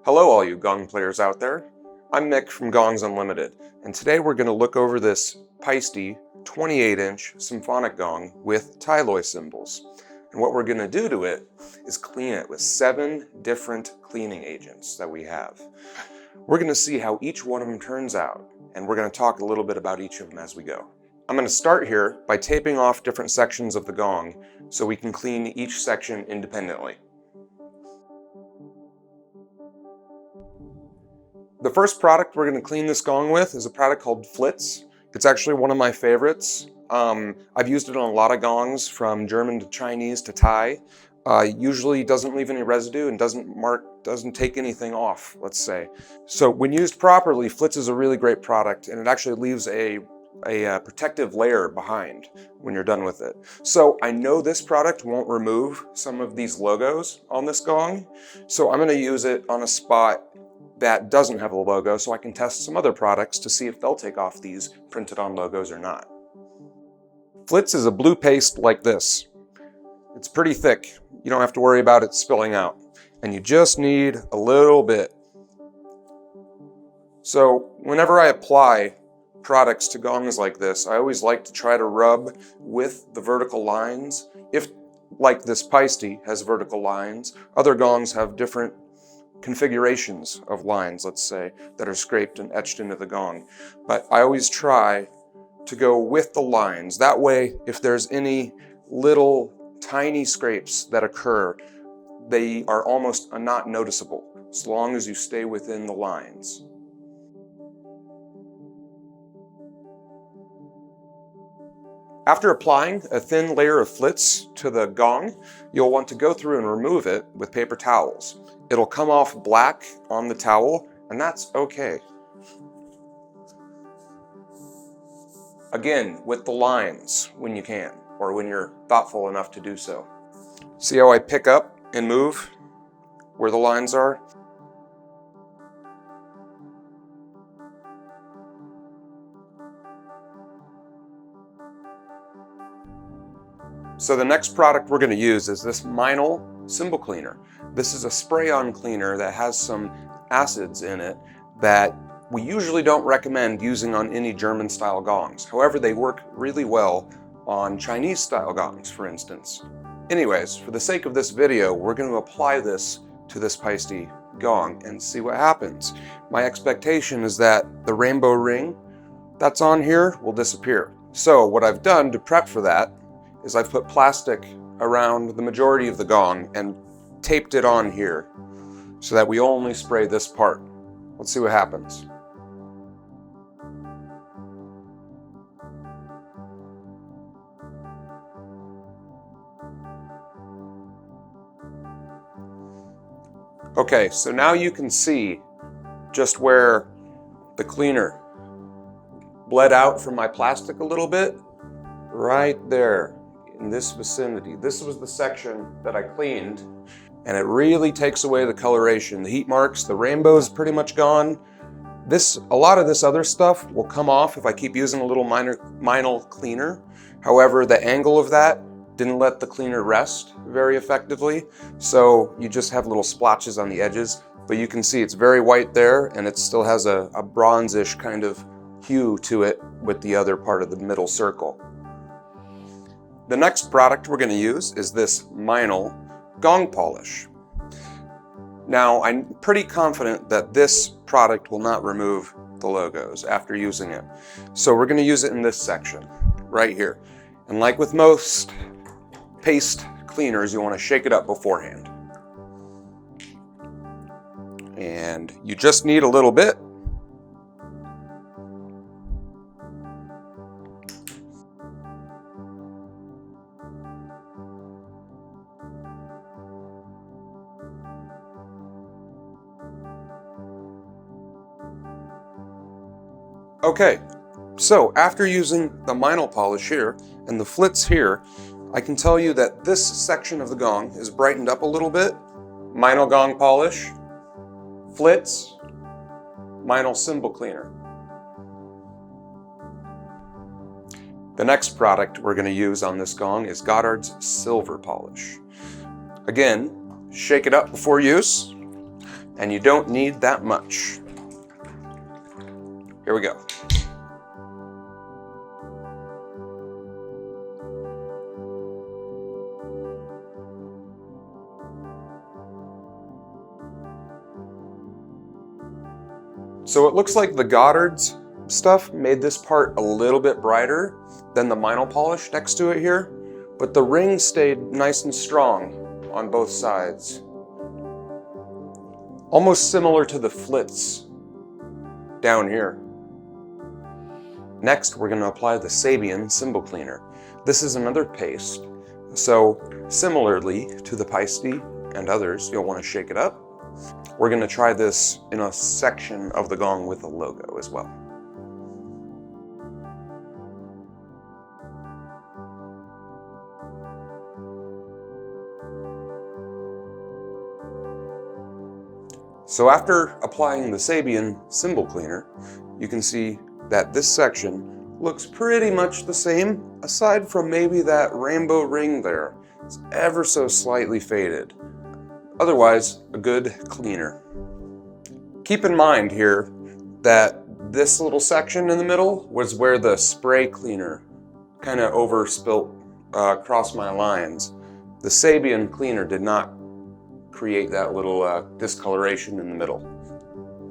Hello all you gong players out there. I'm Mick from Gongs Unlimited, and today we're going to look over this Paiste 28-inch symphonic gong with tyloi cymbals. And what we're going to do to it is clean it with 7 different cleaning agents that we have. We're going to see how each one of them turns out, and we're going to talk a little bit about each of them as we go. I'm going to start here by taping off different sections of the gong so we can clean each section independently. The first product we're going to clean this gong with is a product called Flitz. It's actually one of my favorites. I've used it on a lot of gongs, from German to Chinese to Thai. Usually doesn't leave any residue and doesn't take anything off, let's say. So when used properly, Flitz is a really great product, and it actually leaves a protective layer behind when you're done with it. So I know this product won't remove some of these logos on this gong, so I'm going to use it on a spot that doesn't have a logo, so I can test some other products to see if they'll take off these printed on logos or not. Flitz is a blue paste like this. It's pretty thick. You don't have to worry about it spilling out. And you just need a little bit. So whenever I apply products to gongs like this, I always like to try to rub with the vertical lines. If, like this Paiste has vertical lines, other gongs have different configurations of lines, let's say, that are scraped and etched into the gong. But I always try to go with the lines. That way, if there's any little tiny scrapes that occur, they are almost not noticeable, as long as you stay within the lines. After applying a thin layer of Flitz to the gong, you'll want to go through and remove it with paper towels. It'll come off black on the towel, and that's okay. Again, with the lines when you can, or when you're thoughtful enough to do so. See how I pick up and move where the lines are? So the next product we're going to use is this Meinl cymbal cleaner. This is a spray-on cleaner that has some acids in it that we usually don't recommend using on any German-style gongs. However, they work really well on Chinese-style gongs, for instance. Anyways, for the sake of this video, we're going to apply this to this Paiste gong and see what happens. My expectation is that the rainbow ring that's on here will disappear. So what I've done to prep for that is I've put plastic around the majority of the gong and taped it on here so that we only spray this part. Let's see what happens. Okay, so now you can see just where the cleaner bled out from my plastic a little bit, right there. In this vicinity. This was the section that I cleaned, and it really takes away the coloration. The heat marks, the rainbow is pretty much gone. A lot of this other stuff will come off if I keep using a little Meinl cleaner. However, the angle of that didn't let the cleaner rest very effectively, so you just have little splotches on the edges. But you can see it's very white there, and it still has a bronzish kind of hue to it with the other part of the middle circle. The next product we're going to use is this Meinl gong polish. Now, I'm pretty confident that this product will not remove the logos after using it. So we're going to use it in this section, right here. And like with most paste cleaners, you want to shake it up beforehand. And you just need a little bit. Okay, so after using the Meinl polish here and the Flitz here, I can tell you that this section of the gong is brightened up a little bit. Meinl gong polish, Flitz, Meinl cymbal cleaner. The next product we're going to use on this gong is Goddard's silver polish. Again, shake it up before use, and you don't need that much. Here we go. So it looks like the Goddard's stuff made this part a little bit brighter than the Meinl polish next to it here, but the ring stayed nice and strong on both sides. Almost similar to the Flitz down here. Next, we're going to apply the Sabian cymbal cleaner. This is another paste, so similarly to the Paiste and others, you'll want to shake it up. We're going to try this in a section of the gong with a logo as well. So after applying the Sabian cymbal cleaner, you can see that this section looks pretty much the same, aside from maybe that rainbow ring there. It's ever so slightly faded. Otherwise, a good cleaner. Keep in mind here that this little section in the middle was where the spray cleaner kind of overspilt across my lines. The Sabian cleaner did not create that little discoloration in the middle.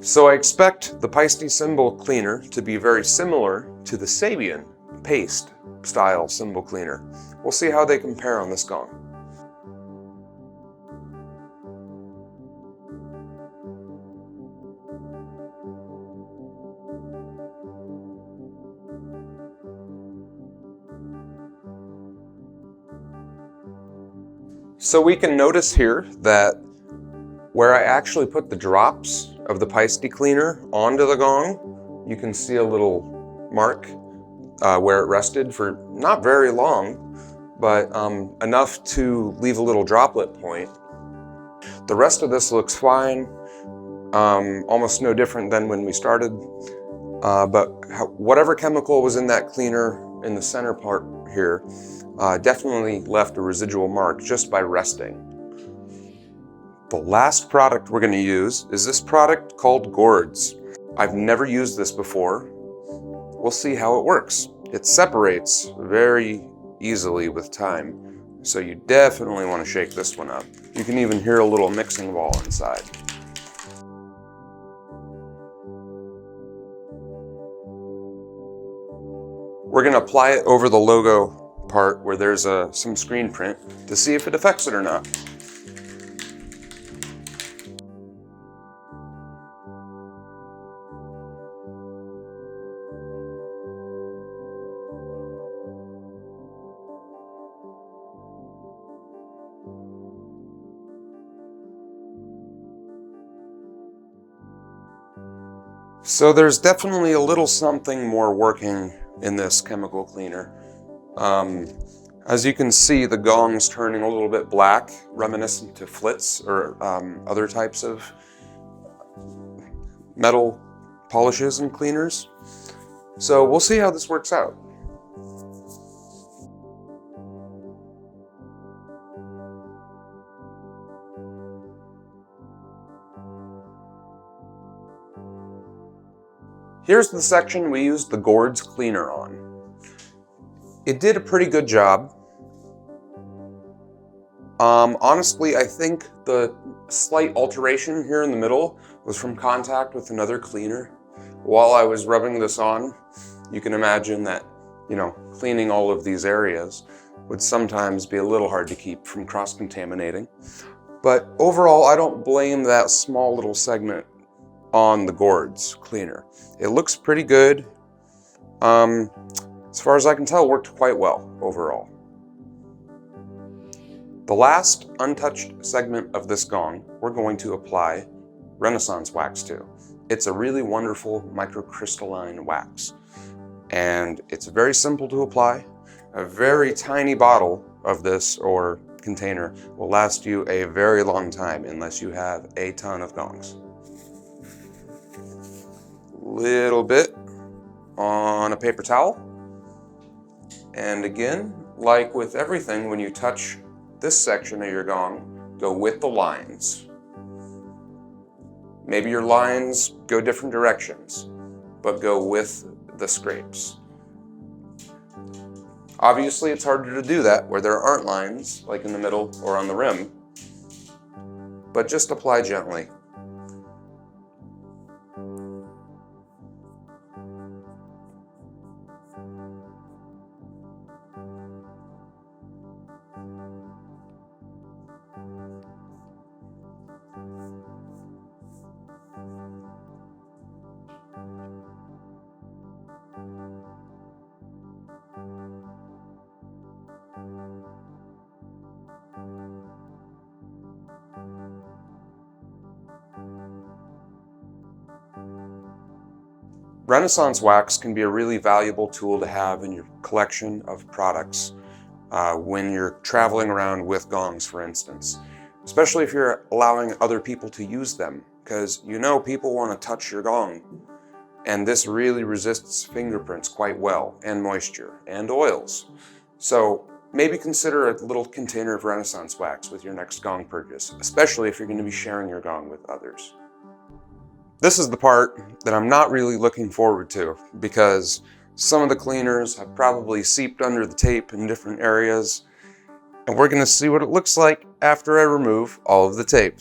So I expect the Paiste cymbal cleaner to be very similar to the Sabian paste style cymbal cleaner. We'll see how they compare on this gong. So we can notice here that where I actually put the drops of the Paiste cleaner onto the gong, you can see a little mark where it rested for not very long, but enough to leave a little droplet point. The rest of this looks fine, almost no different than when we started, but whatever chemical was in that cleaner in the center part here definitely left a residual mark just by resting. The last product we're going to use is this product called Gord's. I've never used this before. We'll see how it works. It separates very easily with time, so you definitely want to shake this one up. You can even hear a little mixing ball inside. We're going to apply it over the logo part where there's some screen print to see if it affects it or not. So there's definitely a little something more working in this chemical cleaner. As you can see, the gong's turning a little bit black, reminiscent to Flitz or other types of metal polishes and cleaners. So we'll see how this works out. Here's the section we used the Gord's cleaner on. It did a pretty good job. Honestly, I think the slight alteration here in the middle was from contact with another cleaner. While I was rubbing this on, you can imagine that, cleaning all of these areas would sometimes be a little hard to keep from cross-contaminating. But overall, I don't blame that small little segment on the Gord's cleaner. It looks pretty good. As far as I can tell, worked quite well overall. The last untouched segment of this gong, we're going to apply Renaissance wax to. It's a really wonderful microcrystalline wax, and it's very simple to apply. A very tiny bottle of this or container will last you a very long time unless you have a ton of gongs. Little bit on a paper towel. And again, like with everything, when you touch this section of your gong, go with the lines. Maybe your lines go different directions, but go with the scrapes. Obviously, it's harder to do that where there aren't lines, like in the middle or on the rim, but just apply gently. Renaissance wax can be a really valuable tool to have in your collection of products when you're traveling around with gongs, for instance, especially if you're allowing other people to use them, because you know people want to touch your gong, and this really resists fingerprints quite well, and moisture, and oils. So maybe consider a little container of Renaissance wax with your next gong purchase, especially if you're going to be sharing your gong with others. This is the part that I'm not really looking forward to because some of the cleaners have probably seeped under the tape in different areas, and we're going to see what it looks like after I remove all of the tape.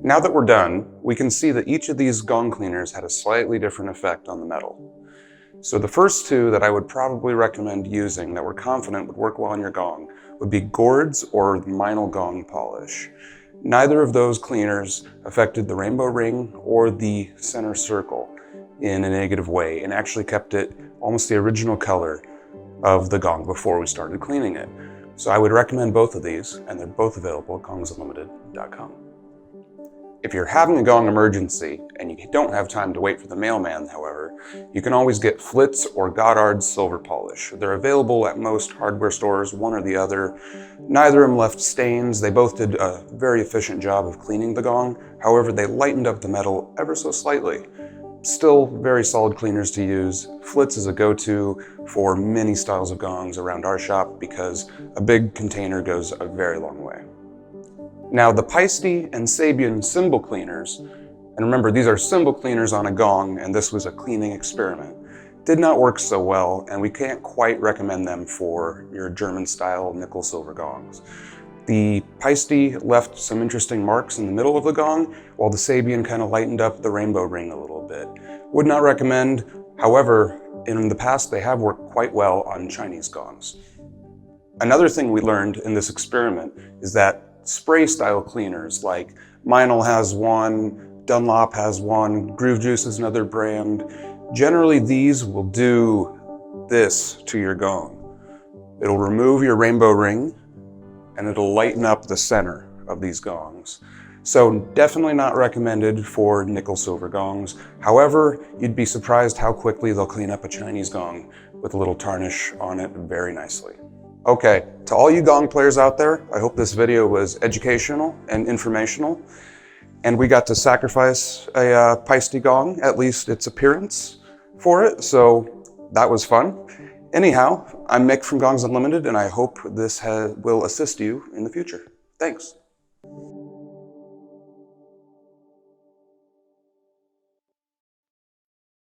Now that we're done, we can see that each of these gong cleaners had a slightly different effect on the metal. So the first two that I would probably recommend using that we're confident would work well on your gong would be Gord's or the Meinl gong polish. Neither of those cleaners affected the rainbow ring or the center circle in a negative way and actually kept it almost the original color of the gong before we started cleaning it. So I would recommend both of these, and they're both available at gongsunlimited.com. If you're having a gong emergency and you don't have time to wait for the mailman, however, you can always get Flitz or Goddard silver polish. They're available at most hardware stores, one or the other. Neither of them left stains. They both did a very efficient job of cleaning the gong. However, they lightened up the metal ever so slightly. Still very solid cleaners to use. Flitz is a go-to for many styles of gongs around our shop because a big container goes a very long way. Now the Paiste and Sabian cymbal cleaners, and remember these are cymbal cleaners on a gong and this was a cleaning experiment, did not work so well and we can't quite recommend them for your German style nickel silver gongs. The Paiste left some interesting marks in the middle of the gong while the Sabian kind of lightened up the rainbow ring a little bit. Would not recommend, however, in the past they have worked quite well on Chinese gongs. Another thing we learned in this experiment is that spray style cleaners like Meinl has one, Dunlop has one, Groove Juice is another brand. Generally these will do this to your gong. It'll remove your rainbow ring and it'll lighten up the center of these gongs. So definitely not recommended for nickel silver gongs. However, you'd be surprised how quickly they'll clean up a Chinese gong with a little tarnish on it very nicely. Okay, to all you gong players out there, I hope this video was educational and informational, and we got to sacrifice a Paiste gong, at least its appearance, for it, so that was fun. Anyhow, I'm Mick from Gongs Unlimited, and I hope this will assist you in the future. Thanks.